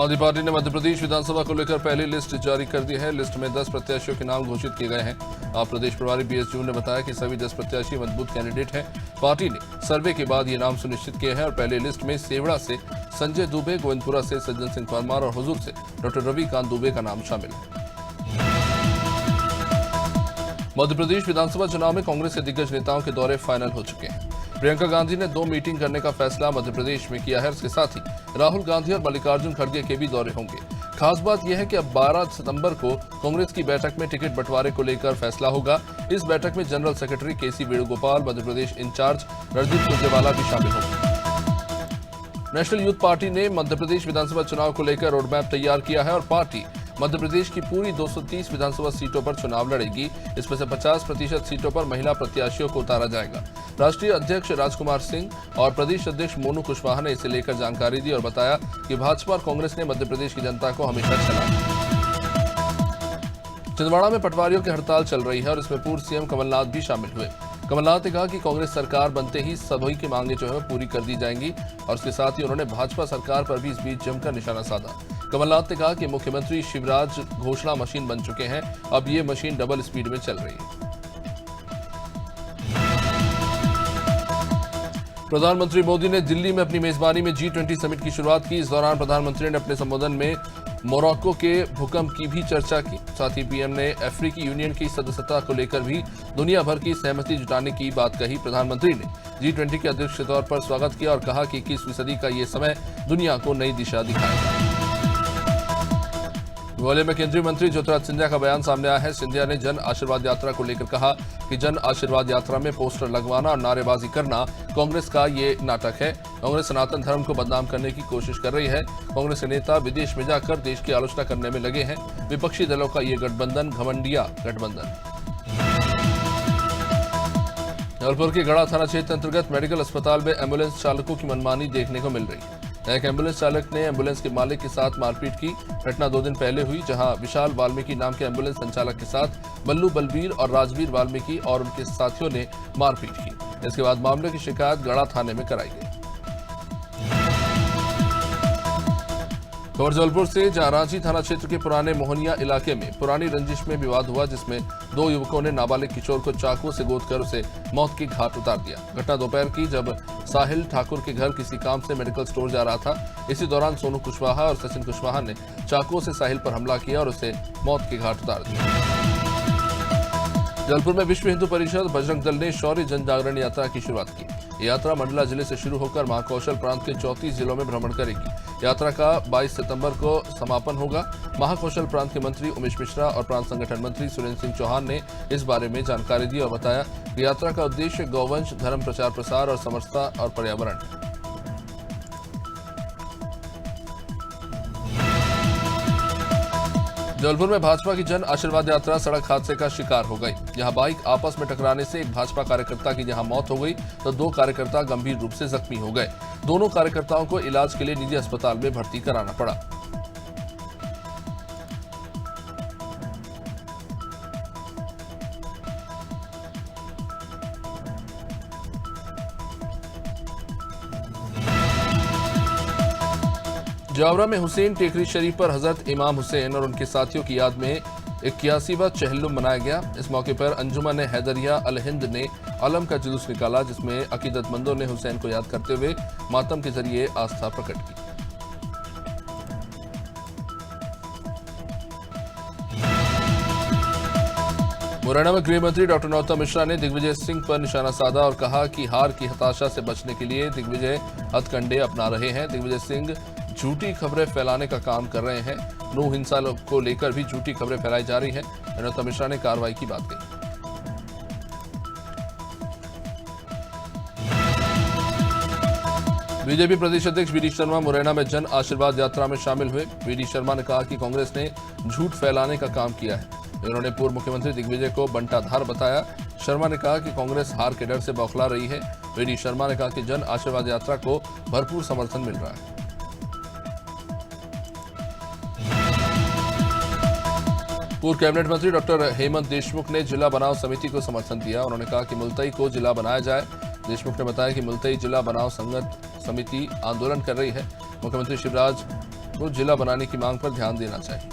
आदि पार्टी ने मध्य प्रदेश विधानसभा को लेकर पहली लिस्ट जारी कर दी है। लिस्ट में 10 प्रत्याशियों के नाम घोषित किए गए हैं। आप प्रदेश प्रभारी बीएस जून ने बताया कि सभी 10 प्रत्याशी मजबूत कैंडिडेट हैं। पार्टी ने सर्वे के बाद ये नाम सुनिश्चित किए हैं और पहली लिस्ट में सेवड़ा से संजय दुबे, गोविंदपुरा से सज्जन सिंह परमार और हुजूर से डॉक्टर रविकांत दुबे का नाम शामिल है। मध्य प्रदेश विधानसभा चुनाव में कांग्रेस के दिग्गज नेताओं के दौरे फाइनल हो चुके हैं। प्रियंका गांधी ने 2 मीटिंग करने का फैसला मध्य प्रदेश में किया है। इसके साथ ही राहुल गांधी और मल्लिकार्जुन खड़गे के भी दौरे होंगे। खास बात यह है कि अब 12 सितंबर को कांग्रेस की बैठक में टिकट बंटवारे को लेकर फैसला होगा। इस बैठक में जनरल सेक्रेटरी केसी वेणुगोपाल, मध्य प्रदेश इंचार्ज रणदीप सुरजेवाला भी शामिल होंगे। नेशनल यूथ पार्टी ने मध्य प्रदेश विधानसभा चुनाव को लेकर रोडमैप तैयार किया है और पार्टी मध्य प्रदेश की पूरी 230 विधानसभा सीटों पर चुनाव लड़ेगी। इसमें से 50% सीटों पर महिला प्रत्याशियों को उतारा जाएगा। राष्ट्रीय अध्यक्ष राजकुमार सिंह और प्रदेश अध्यक्ष मोनू कुशवाहा ने इसे लेकर जानकारी दी और बताया कि भाजपा और कांग्रेस ने मध्य प्रदेश की जनता को हमेशा चलाया। छिंदवाड़ा में पटवारियों की हड़ताल चल रही है और इसमें पूर्व सीएम कमलनाथ भी शामिल हुए। कमलनाथ ने कहा कि कांग्रेस सरकार बनते ही सभी की मांगें जो है पूरी कर दी जाएंगी और इसके साथ ही उन्होंने भाजपा सरकार पर भी इस बीच जमकर निशाना साधा। कमलनाथ ने कहा कि मुख्यमंत्री शिवराज घोषणा मशीन बन चुके हैं, अब ये मशीन डबल स्पीड में चल रही है। प्रधानमंत्री मोदी ने दिल्ली में अपनी मेजबानी में G20 समिट की शुरुआत की। इस दौरान प्रधानमंत्री ने अपने संबोधन में मोरक्को के भूकंप की भी चर्चा की। साथ ही पीएम ने अफ्रीकी यूनियन की सदस्यता को लेकर भी दुनिया भर की सहमति जुटाने की बात कही। प्रधानमंत्री ने G20 के अध्यक्ष के तौर पर स्वागत किया और कहा कि 21वीं सदी का ये समय दुनिया को नई दिशा दिखाएगा। ग्वालियर में केंद्रीय मंत्री ज्योतिरादित्य सिंधिया का बयान सामने आया है। सिंधिया ने जन आशीर्वाद यात्रा को लेकर कहा कि जन आशीर्वाद यात्रा में पोस्टर लगवाना और नारेबाजी करना कांग्रेस का ये नाटक है। कांग्रेस सनातन धर्म को बदनाम करने की कोशिश कर रही है। कांग्रेस के नेता विदेश में जाकर देश की आलोचना करने में लगे हैं। विपक्षी दलों का ये गठबंधन घमंडिया गठबंधन। जबलपुर के गढ़ा थाना क्षेत्र अंतर्गत मेडिकल अस्पताल में एम्बुलेंस चालकों की मनमानी देखने को मिल रही है। एक एम्बुलेंस चालक ने एम्बुलेंस के मालिक के साथ मारपीट की। घटना 2 दिन पहले हुई, जहां विशाल वाल्मीकि नाम के एम्बुलेंस संचालक के साथ बल्लू बलबीर और राजवीर वाल्मीकि और उनके साथियों ने मारपीट की। इसके बाद मामले की शिकायत गढ़ा थाने में कराई गई। खबर जबलपुर से, जहां रांची थाना क्षेत्र के पुराने मोहनिया इलाके में पुरानी रंजिश में विवाद हुआ, जिसमें 2 युवकों ने नाबालिग किशोर को चाकू से गोदकर उसे मौत की घाट उतार दिया। घटना दोपहर की, जब साहिल ठाकुर के घर किसी काम से मेडिकल स्टोर जा रहा था। इसी दौरान सोनू कुशवाहा और सचिन कुशवाहा ने चाकुओं से साहिल पर हमला किया और उसे मौत की घाट उतार दिया। जबलपुर में विश्व हिंदू परिषद बजरंग दल ने शौर्य जन जागरण यात्रा की शुरुआत की। ये यात्रा मंडला जिले से शुरू होकर महाकौशल प्रांत के 34 जिलों में भ्रमण करेगी। यात्रा का 22 सितंबर को समापन होगा। महाकौशल प्रांत के मंत्री उमेश मिश्रा और प्रांत संगठन मंत्री सुरेंद्र सिंह चौहान ने इस बारे में जानकारी दी और बताया कि यात्रा का उद्देश्य गौवंश, धर्म प्रचार प्रसार और समरसता और पर्यावरण। जबलपुर में भाजपा की जन आशीर्वाद यात्रा सड़क हादसे का शिकार हो गई। यहां बाइक आपस में टकराने से एक भाजपा कार्यकर्ता की जहां मौत हो गई तो 2 कार्यकर्ता गंभीर रूप से जख्मी हो गए। दोनों कार्यकर्ताओं को इलाज के लिए निजी अस्पताल में भर्ती कराना पड़ा। जावरा में हुसैन टेकरी शरीफ पर हजरत इमाम हुसैन और उनके साथियों की याद में 81वां चहल्लुम मनाया गया। इस मौके पर अंजुमन हैदरिया अल हिंद ने अलम का जुलूस निकाला, जिसमें अकीदतमंदों ने हुसैन को याद करते हुए मातम के जरिए आस्था प्रकट की। मुरैना में गृह मंत्री डॉक्टर नरोत्तम मिश्रा ने दिग्विजय सिंह पर निशाना साधा और कहा कि हार की हताशा से बचने के लिए दिग्विजय हथकंडे अपना रहे हैं। दिग्विजय सिंह झूठी खबरें फैलाने का काम कर रहे हैं। नूह हिंसा को लेकर भी झूठी खबरें फैलाई जा रही हैं। नरोत्तम मिश्रा ने कार्रवाई की बात कही। बीजेपी प्रदेश अध्यक्ष वी डी शर्मा मुरैना में जन आशीर्वाद यात्रा में शामिल हुए। वी डी शर्मा ने कहा कि कांग्रेस ने झूठ फैलाने का काम किया है। उन्होंने पूर्व मुख्यमंत्री दिग्विजय को बंटाधार बताया। शर्मा ने कहा कि कांग्रेस हार के डर से बौखला रही है। वी डी शर्मा ने कहा कि जन आशीर्वाद यात्रा को भरपूर समर्थन मिल रहा है। पूर्व कैबिनेट मंत्री डॉक्टर हेमंत देशमुख ने जिला बनाव समिति को समर्थन दिया। उन्होंने कहा कि मुलतई को जिला बनाया जाए। देशमुख ने बताया कि मुलतई जिला बनाव संगत समिति आंदोलन कर रही है। मुख्यमंत्री शिवराज को जिला बनाने की मांग पर ध्यान देना चाहिए।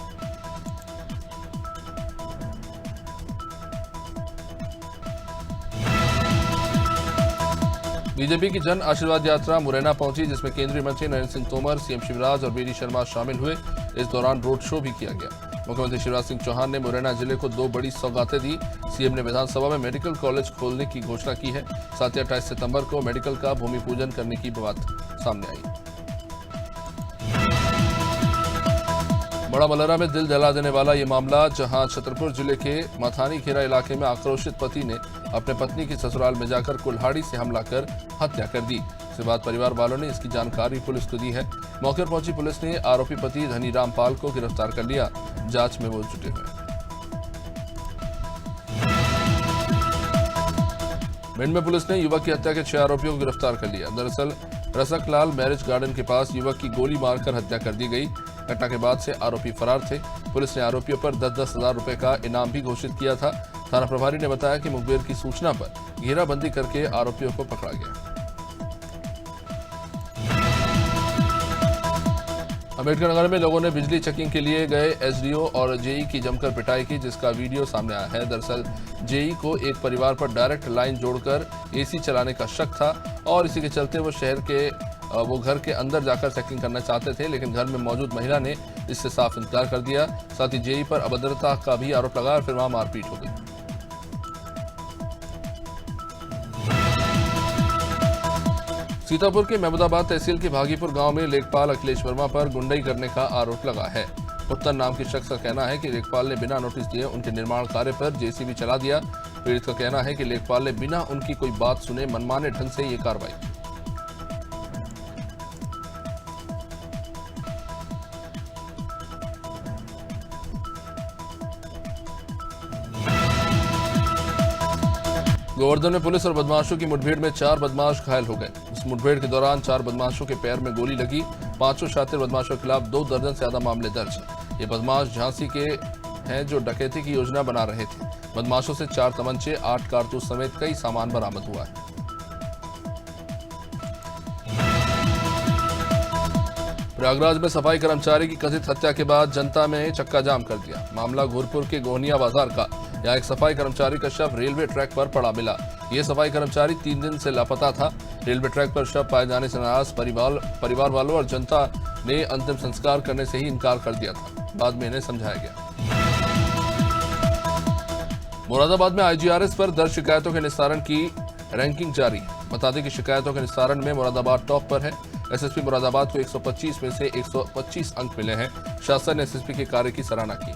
बीजेपी की जन आशीर्वाद यात्रा मुरैना पहुंची, जिसमें केंद्रीय मंत्री नरेंद्र सिंह तोमर, सीएम शिवराज और बीडी शर्मा शामिल हुए। इस दौरान रोड शो भी किया गया। मुख्यमंत्री शिवराज सिंह चौहान ने मुरैना जिले को 2 बड़ी सौगातें दी। सीएम ने विधानसभा में मेडिकल कॉलेज खोलने की घोषणा की है। साथ ही 28 सितंबर को मेडिकल का भूमि पूजन करने की बात सामने आई। बड़ा मलहरा में दिल दहला देने वाला ये मामला, जहां छतरपुर जिले के मथानी खेरा इलाके में आक्रोशित पति ने अपने पत्नी की ससुराल में जाकर कुल्हाड़ी से हमला कर हत्या कर दी। इसके बाद परिवार वालों ने इसकी जानकारी पुलिस को दी है। मौके पर पहुंची पुलिस ने आरोपी पति धनी रामपाल को गिरफ्तार कर लिया। जांच में वो जुटे हुए। भिंड में पुलिस ने युवक की हत्या के 6 आरोपियों को गिरफ्तार कर लिया। दरअसल रसकलाल मैरिज गार्डन के पास युवक की गोली मारकर हत्या कर दी गई। घटना के बाद से आरोपी फरार थे। पुलिस ने आरोपियों पर 10-10 हजार रुपए का इनाम भी घोषित किया था। थाना प्रभारी ने बताया कि मुखबिर की सूचना पर घेराबंदी करके आरोपियों को पकड़ा गया। अम्बेडकर नगर में लोगों ने बिजली चेकिंग के लिए गए एसडीओ और जेई की जमकर पिटाई की, जिसका वीडियो सामने आया है। दरअसल जेई को एक परिवार पर डायरेक्ट लाइन जोड़कर एसी चलाने का शक था और इसी के चलते वो घर के अंदर जाकर चेकिंग करना चाहते थे, लेकिन घर में मौजूद महिला ने इससे साफ इनकार कर दिया। साथ ही जेई पर अभद्रता का भी आरोप लगाया और फिर वहां मारपीट हो गई। सीतापुर के महमूदाबाद तहसील के भागीपुर गांव में लेखपाल अखिलेश वर्मा पर गुंडई करने का आरोप लगा है। उत्तम नाम के शख्स का कहना है कि लेखपाल ने बिना नोटिस दिए उनके निर्माण कार्य पर जेसीबी चला दिया। पीड़ित का कहना है कि लेखपाल ने बिना उनकी कोई बात सुने मनमाने ढंग से ये कार्रवाई की। गोवर्धन में पुलिस और बदमाशों की मुठभेड़ में 4 बदमाश घायल हो गए। इस मुठभेड़ के दौरान 4 बदमाशों के पैर में गोली लगी। 5 शातिर बदमाशों के खिलाफ 2 दर्जन से ज्यादा मामले दर्ज हैं। ये बदमाश झांसी के हैं जो डकैती की योजना बना रहे थे। बदमाशों से 4 तमंचे, 8 कारतूस समेत कई सामान बरामद हुआ है। प्रयागराज में सफाई कर्मचारी की कथित हत्या के बाद जनता में चक्का जाम कर दिया। मामला घोरपुर के गोहनिया बाजार का। यहाँ एक सफाई कर्मचारी का शव रेलवे ट्रैक पर पड़ा मिला। ये सफाई कर्मचारी 3 दिन से लापता था। रेलवे ट्रैक पर शव पाए जाने से नाराज परिवार वालों और जनता ने अंतिम संस्कार करने से ही इनकार कर दिया था। बाद में इन्हें समझाया गया। मुरादाबाद में आईजीआरएस पर दर्ज शिकायतों के निस्तारण की रैंकिंग जारी। बता दें कि शिकायतों के निस्तारण में मुरादाबाद टॉप पर है। एसएसपी मुरादाबाद को 125 में से 125 अंक मिले हैं। शासन ने एसएसपी के कार्य की सराहना की।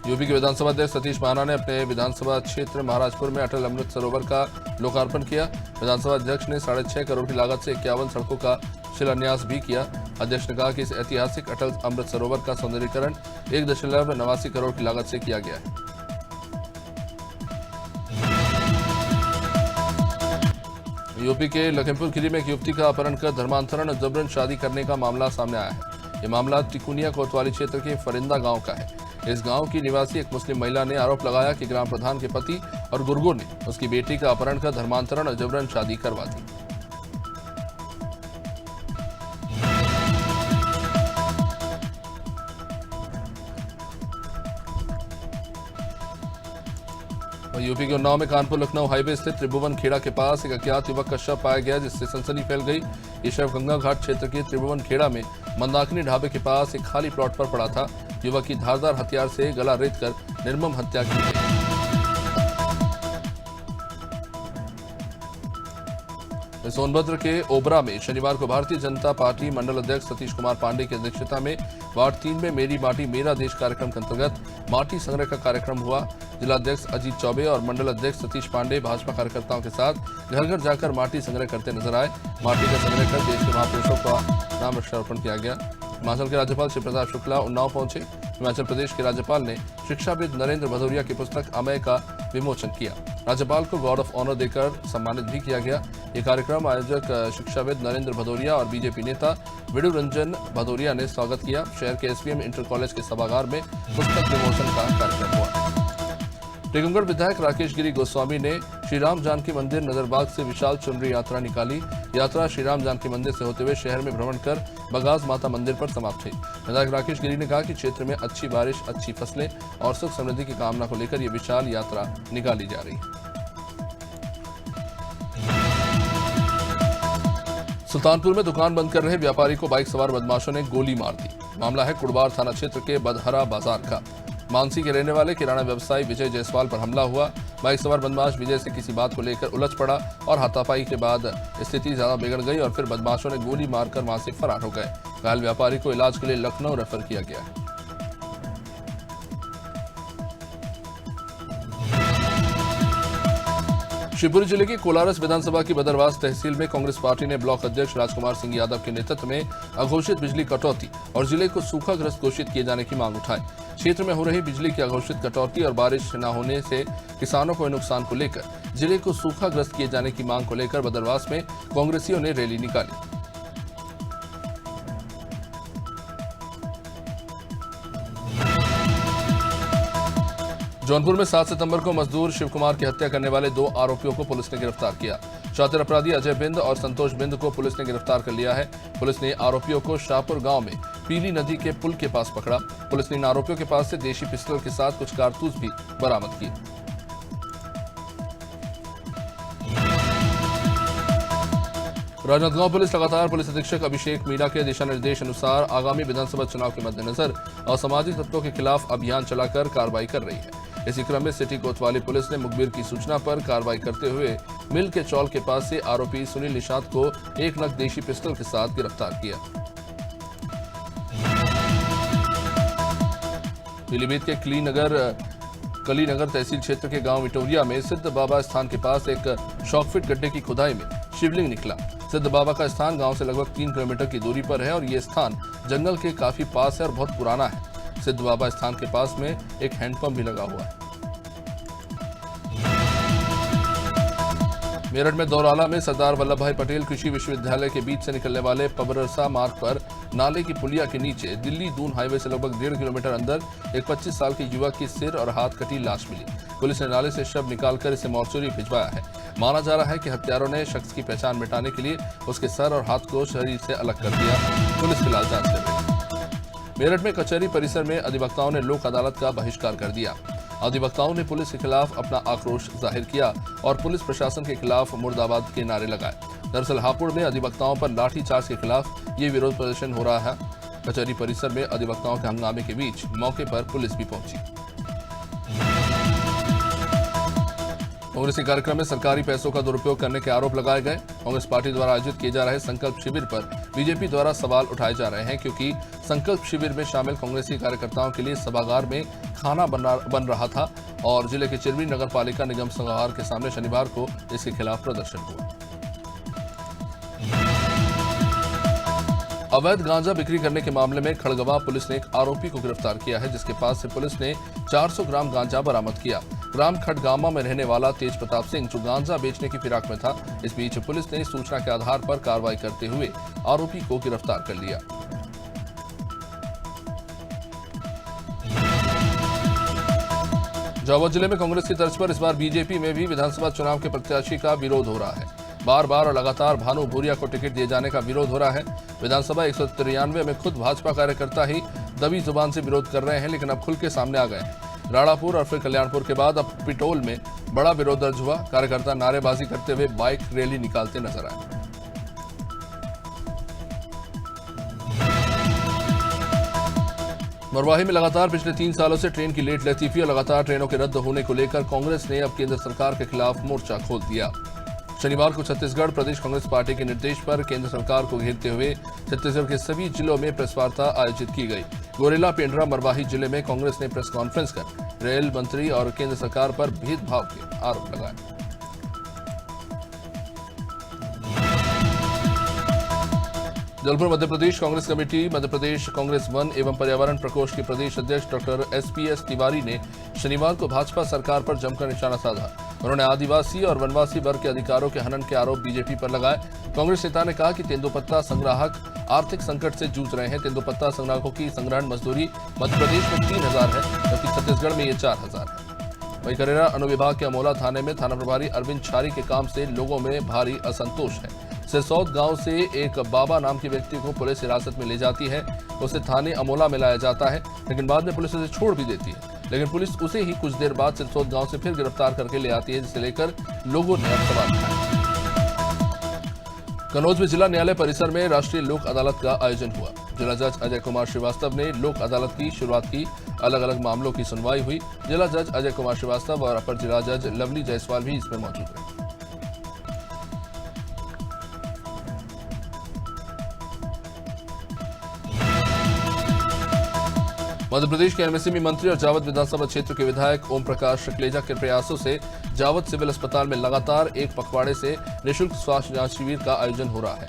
यूपी के विधानसभा अध्यक्ष सतीश महाना ने अपने विधानसभा क्षेत्र महाराजपुर में अटल अमृत सरोवर का लोकार्पण किया। विधानसभा अध्यक्ष ने 6.5 करोड़ की लागत से 51 सड़कों का शिलान्यास भी किया। अध्यक्ष ने कहा कि इस ऐतिहासिक अटल अमृत सरोवर का सौंदर्यीकरण 1.89 करोड़ की लागत से किया गया है। यूपी के लखीमपुर खीरी में एक युवती का अपहरण कर धर्मांतरण और जबरन शादी करने का मामला सामने आया है। ये मामला तिकुनिया कोतवाली क्षेत्र के फरिंदा गांव का है। इस गांव की निवासी एक मुस्लिम महिला ने आरोप लगाया कि ग्राम प्रधान के पति और गुर्गों ने उसकी बेटी का अपहरण कर धर्मांतरण और जबरन शादी करवा दी। यूपी के उन्नाव में कानपुर लखनऊ हाईवे स्थित त्रिभुवन खेड़ा के पास एक अज्ञात युवक का शव पाया गया, जिससे सनसनी फैल गई। ये शव गंगा घाट क्षेत्र के त्रिभुवन खेड़ा में मंदाकिनी ढाबे के पास एक खाली प्लॉट पर पड़ा था। युवक की धारदार हथियार से गला रेतकर निर्मम हत्या की गई। सोनभद्र के ओबरा में शनिवार को भारतीय जनता पार्टी मंडल अध्यक्ष सतीश कुमार पांडे की अध्यक्षता में वार्ड 3 में मेरी माटी मेरा देश कार्यक्रम के अंतर्गत माटी संग्रह का कार्यक्रम हुआ। जिलाध्यक्ष अजीत चौबे और मंडल अध्यक्ष सतीश पांडे भाजपा कार्यकर्ताओं के साथ घर घर जाकर माटी संग्रह करते नजर आए। माटी का संग्रह कर देश के महापुरुषों का नाम वृक्षारोपण किया गया। हिमाचल के राज्यपाल श्री प्रताप शुक्ला उन्नाव पहुंचे। हिमाचल प्रदेश के राज्यपाल ने शिक्षाविद नरेंद्र भदौरिया की पुस्तक अमय का विमोचन किया। राज्यपाल को गार्ड ऑफ ऑनर देकर सम्मानित भी किया गया। ये कार्यक्रम आयोजक शिक्षाविद नरेंद्र भदौरिया और बीजेपी नेता विडु रंजन भदौरिया ने स्वागत किया। शहर के एसवीएम इंटर कॉलेज के सभागार में पुस्तक विमोचन का कार्यक्रम हुआ। टीकमगढ़ विधायक राकेश गिरी गोस्वामी ने श्री राम जानकी मंदिर नजरबाग से विशाल चुनरी यात्रा निकाली। यात्रा श्री राम जानकी मंदिर से होते हुए शहर में भ्रमण कर बगाज माता मंदिर पर समाप्त हुई। विधायक राकेश गिरी ने कहा कि क्षेत्र में अच्छी बारिश, अच्छी फसलें और सुख समृद्धि की कामना को लेकर यह विशाल यात्रा निकाली जा रही है। सुल्तानपुर में दुकान बंद कर रहे व्यापारी को बाइक सवार बदमाशों ने गोली मार दी। मामला है कुड़बार थाना क्षेत्र के बदहरा बाजार का। मानसी के रहने वाले किराना व्यवसायी विजय जायसवाल पर हमला हुआ। बाइक सवार बदमाश विजय से किसी बात को लेकर उलझ पड़ा और हाथापाई के बाद स्थिति ज्यादा बिगड़ गई और फिर बदमाशों ने गोली मारकर वहां से फरार हो गए। घायल व्यापारी को इलाज के लिए लखनऊ रेफर किया गया है। शिवपुरी जिले की कोलारस विधानसभा की बदरवास तहसील में कांग्रेस पार्टी ने ब्लॉक अध्यक्ष राजकुमार सिंह यादव के नेतृत्व में अघोषित बिजली कटौती और जिले को सूखाग्रस्त घोषित किए जाने की मांग उठाई। क्षेत्र में हो रही बिजली की अघोषित कटौती और बारिश न होने से किसानों को नुकसान को लेकर जिले को सूखाग्रस्त किए जाने की मांग को लेकर बदरवास में कांग्रेसियों ने रैली निकाली। जौनपुर में 7 सितंबर को मजदूर शिव कुमार की हत्या करने वाले 2 आरोपियों को पुलिस ने गिरफ्तार किया। शातिर अपराधी अजय बिंद और संतोष बिंद को पुलिस ने गिरफ्तार कर लिया है। पुलिस ने आरोपियों को शाहपुर गांव में पीली नदी के पुल के पास पकड़ा। पुलिस ने इन आरोपियों के पास से देशी पिस्टल के साथ कुछ कारतूस भी बरामद किए। राजनांदगांव पुलिस लगातार पुलिस अधीक्षक अभिषेक मीणा के दिशा निर्देश अनुसार आगामी विधानसभा चुनाव के मद्देनजर असामाजिक तत्वों के खिलाफ अभियान चलाकर कार्रवाई कर रही है। इसी क्रम में सिटी कोतवाली पुलिस ने मुखबिर की सूचना पर कार्रवाई करते हुए मिल के चौल के पास से आरोपी सुनील निषाद को 1 नग देशी पिस्टल के साथ गिरफ्तार किया। पीलीभीत के कलीनगर तहसील क्षेत्र के गांव विटोरिया में सिद्ध बाबा स्थान के पास एक शॉकफिट गड्ढे की खुदाई में शिवलिंग निकला। सिद्ध बाबा का स्थान गांव से लगभग 3 किलोमीटर की दूरी पर है और ये स्थान जंगल के काफी पास है और बहुत पुराना है। सिद्ध बाबा स्थान के पास में एक हैंडपंप भी लगा हुआ है। मेरठ में दौराला में सरदार वल्लभ भाई पटेल कृषि विश्वविद्यालय के बीच से निकलने वाले पबरसा मार्ग पर नाले की पुलिया के नीचे दिल्ली दून हाईवे से लगभग 1.5 किलोमीटर अंदर एक 25 साल के युवक की सिर और हाथ कटी लाश मिली। पुलिस ने नाले से शव निकालकर इसे मॉर्चरी भिजवाया है। माना जा रहा है कि हत्यारों ने शख्स की पहचान मिटाने के लिए उसके सर और हाथ को शरीर से अलग कर दिया। पुलिस फिलहाल जांच कर रही है। मेरठ में कचहरी परिसर में अधिवक्ताओं ने लोक अदालत का बहिष्कार कर दिया। अधिवक्ताओं ने पुलिस के खिलाफ अपना आक्रोश जाहिर किया और पुलिस प्रशासन के खिलाफ मुर्दाबाद के नारे लगाए। दरअसल हापुड़ में अधिवक्ताओं पर लाठीचार्ज के खिलाफ ये विरोध प्रदर्शन हो रहा है। कचहरी परिसर में अधिवक्ताओं के हंगामे के बीच मौके पर पुलिस भी पहुंची। कांग्रेसी कार्यक्रम में सरकारी पैसों का दुरुपयोग करने के आरोप लगाए गए। कांग्रेस पार्टी द्वारा आयोजित किए जा रहे संकल्प शिविर पर बीजेपी द्वारा सवाल उठाए जा रहे हैं क्योंकि संकल्प शिविर में शामिल कांग्रेसी कार्यकर्ताओं के लिए सभागार में खाना बन रहा था और जिले के चिरवी नगर पालिका निगम सभागार के सामने शनिवार को इसके खिलाफ प्रदर्शन हुआ। अवैध गांजा बिक्री करने के मामले में खड़गवां पुलिस ने एक आरोपी को गिरफ्तार किया है जिसके पास से पुलिस ने 400 ग्राम गांजा बरामद किया। ग्राम खड़गामा में रहने वाला तेज प्रताप सिंह जो गांजा बेचने की फिराक में था। इस बीच पुलिस ने सूचना के आधार पर कार्रवाई करते हुए आरोपी को गिरफ्तार कर लिया। झाबुआ जिले में कांग्रेस की तर्ज पर इस बार बीजेपी में भी विधानसभा चुनाव के प्रत्याशी का विरोध हो रहा है। बार बार और लगातार भानु भूरिया को टिकट दिए जाने का विरोध हो रहा है। विधानसभा 193 में खुद भाजपा कार्यकर्ता ही दबी जुबान से विरोध कर रहे हैं लेकिन अब खुल के सामने आ गए हैं। राणापुर और फिर कल्याणपुर के बाद अब पिटोल में बड़ा विरोध दर्ज हुआ। कार्यकर्ता नारेबाजी करते हुए बाइक रैली निकालते नजर आए। मरवाही में लगातार पिछले 3 सालों से ट्रेन की लेट लतीफी और लगातार ट्रेनों के रद्द होने को लेकर कांग्रेस ने अब केंद्र सरकार के खिलाफ मोर्चा खोल दिया। शनिवार को छत्तीसगढ़ प्रदेश कांग्रेस पार्टी के निर्देश पर केंद्र सरकार को घेरते हुए छत्तीसगढ़ के सभी जिलों में प्रेस वार्ता आयोजित की गई। गोरेला, पेंड्रा, मरवाही जिले में कांग्रेस ने प्रेस कॉन्फ्रेंस कर रेल मंत्री और केंद्र सरकार पर भेदभाव के आरोप लगाए। जबलपुर मध्य प्रदेश कांग्रेस कमेटी मध्य प्रदेश कांग्रेस वन एवं पर्यावरण प्रकोष्ठ के प्रदेश अध्यक्ष डॉक्टर एसपीएस तिवारी ने शनिवार को भाजपा सरकार पर जमकर निशाना साधा। उन्होंने आदिवासी और वनवासी वर्ग के अधिकारों के हनन के आरोप बीजेपी पर लगाए। कांग्रेस नेता ने कहा कि तेंदुपत्ता संग्राहक आर्थिक संकट से जूझ रहे हैं। तेंदुपत्ता संग्राहकों की संग्रहण मजदूरी मध्य प्रदेश में 3000 है जबकि छत्तीसगढ़ में ये 4000 है। वहीं करेरा अनुविभाग के अमोला थाने में थाना प्रभारी अरविंद छारी के काम से लोगों में भारी असंतोष है। सिरसौद गांव से एक बाबा नाम के व्यक्ति को पुलिस हिरासत में ले जाती है। उसे थाने अमोला में लाया जाता है, लेकिन बाद में पुलिस उसे छोड़ भी देती है। लेकिन पुलिस उसे ही कुछ देर बाद सिरसौद गांव से फिर गिरफ्तार करके ले आती है, जिसे लेकर लोगों ने अब सवाल उठाए। कन्नौज में जिला न्यायालय परिसर में राष्ट्रीय लोक अदालत का आयोजन हुआ। जिला जज अजय कुमार श्रीवास्तव ने लोक अदालत की शुरुआत की। अलग अलग मामलों की सुनवाई हुई। जिला जज अजय कुमार श्रीवास्तव और अपर जिला जज लवली जायसवाल भी इसमें मौजूद रहे। मध्य प्रदेश के एमएसएमई मंत्री और जावद विधानसभा क्षेत्र के विधायक ओम प्रकाश शुक्लेजा के प्रयासों से जावद सिविल अस्पताल में लगातार एक पखवाड़े से निःशुल्क स्वास्थ्य जांच शिविर का आयोजन हो रहा है।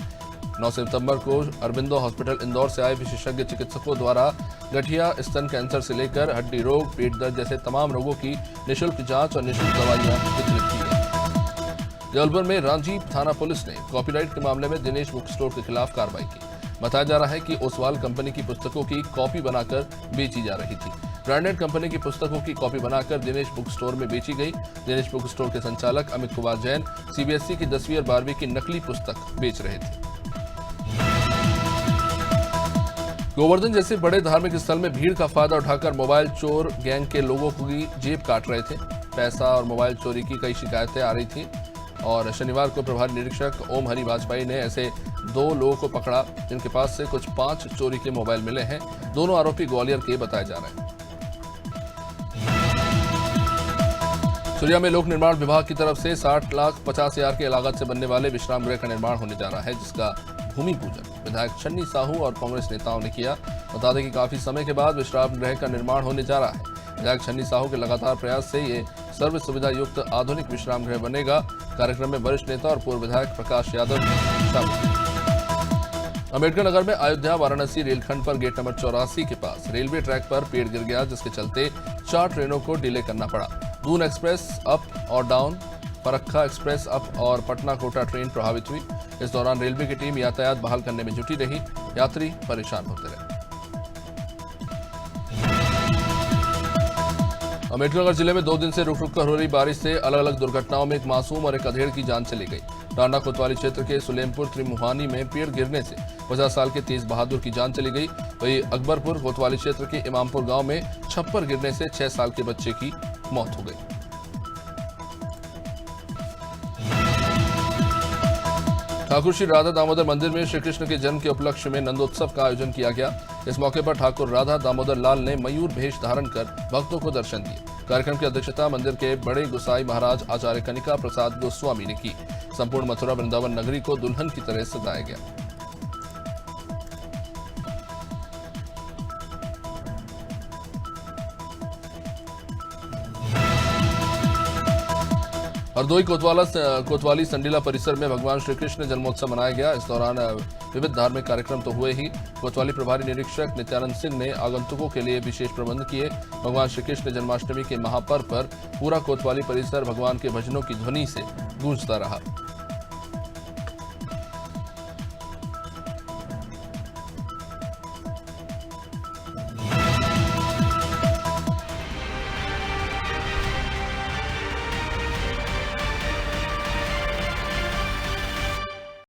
9 सितंबर को अरबिंदो हॉस्पिटल इंदौर से आए विशेषज्ञ चिकित्सकों द्वारा गठिया, स्तन कैंसर से लेकर हड्डी रोग, पेट दर्द जैसे तमाम रोगों की निःशुल्क जांच और निःशुल्क दवाइयां वितरित की गई। जबलपुर में रांची थाना पुलिस ने कॉपीराइट के मामले में दिनेश बुक स्टोर के खिलाफ कार्रवाई की। बताया जा रहा है कि ओसवाल कंपनी की पुस्तकों की कॉपी बनाकर बेची जा रही थी। ब्रांडेड कंपनी की पुस्तकों की कॉपी बनाकर दिनेश बुक स्टोर में बेची गई। दिनेश बुक स्टोर के संचालक अमित कुमार जैन सीबीएसई की 10वीं और 12वीं की नकली पुस्तक बेच रहे थे। गोवर्धन जैसे बड़े धार्मिक स्थल में भीड़ का फायदा उठाकर मोबाइल चोर गैंग के लोगों की जेब काट रहे थे। पैसा और मोबाइल चोरी की कई शिकायतें आ रही थी और शनिवार को प्रभारी निरीक्षक ओम हरि वाजपेयी ने ऐसे 2 लोगों को पकड़ा, जिनके पास से कुछ 5 चोरी के मोबाइल मिले हैं। दोनों आरोपी ग्वालियर के बताए जा रहे हैं। सुरिया में लोक निर्माण विभाग की तरफ से 60,50,000 की लागत से बनने वाले विश्राम गृह का निर्माण होने जा रहा है, जिसका भूमि पूजन विधायक छन्नी साहू और कांग्रेस नेताओं ने किया। बता दें कि काफी समय के बाद विश्राम गृह का निर्माण होने जा रहा है। विधायक छन्नी साहू के लगातार प्रयास से ये सर्व सुविधा युक्त आधुनिक विश्राम गृह बनेगा। कार्यक्रम में वरिष्ठ नेता और पूर्व विधायक प्रकाश यादव शामिल। अम्बेडकर नगर में अयोध्या वाराणसी रेलखंड पर गेट नंबर 84 के पास रेलवे ट्रैक पर पेड़ गिर गया, जिसके चलते 4 ट्रेनों को डिले करना पड़ा। दून एक्सप्रेस अप और डाउन, फरक्का एक्सप्रेस अप और पटना कोटा ट्रेन प्रभावित हुई। इस दौरान रेलवे की टीम यातायात बहाल करने में जुटी रही। यात्री परेशान होते रहे। अम्बेडकर जिले में 2 दिन से रुक रुक कर हो रही बारिश से अलग अलग दुर्घटनाओं में एक मासूम और एक अधेड़ की जान चली गई। टांडा कोतवाली क्षेत्र के सुलेमपुर त्रिमुहानी में पेड़ गिरने से 50 साल के तेज बहादुर की जान चली गई। वहीं अकबरपुर कोतवाली क्षेत्र के इमामपुर गांव में छप्पर गिरने से 6 साल के बच्चे की मौत हो गई। ठाकुर श्री राधा दामोदर मंदिर में श्री कृष्ण के जन्म के उपलक्ष्य में नंदोत्सव का आयोजन किया गया। इस मौके पर ठाकुर राधा दामोदर लाल ने मयूर भेष धारण कर भक्तों को दर्शन दिए। कार्यक्रम की अध्यक्षता मंदिर के बड़े गोसाई महाराज आचार्य कनिका प्रसाद गोस्वामी ने की। संपूर्ण मथुरा वृंदावन नगरी को दुल्हन की तरह सजाया गया। हरदोई कोतवाली संडीला परिसर में भगवान श्री कृष्ण जन्मोत्सव मनाया गया। इस दौरान विविध धार्मिक कार्यक्रम तो हुए ही, कोतवाली प्रभारी निरीक्षक नित्यानंद सिंह ने आगंतुकों के लिए विशेष प्रबंध किए। भगवान श्री कृष्ण जन्माष्टमी के महापर्व पर पूरा कोतवाली परिसर भगवान के भजनों की ध्वनि से गूंजता रहा।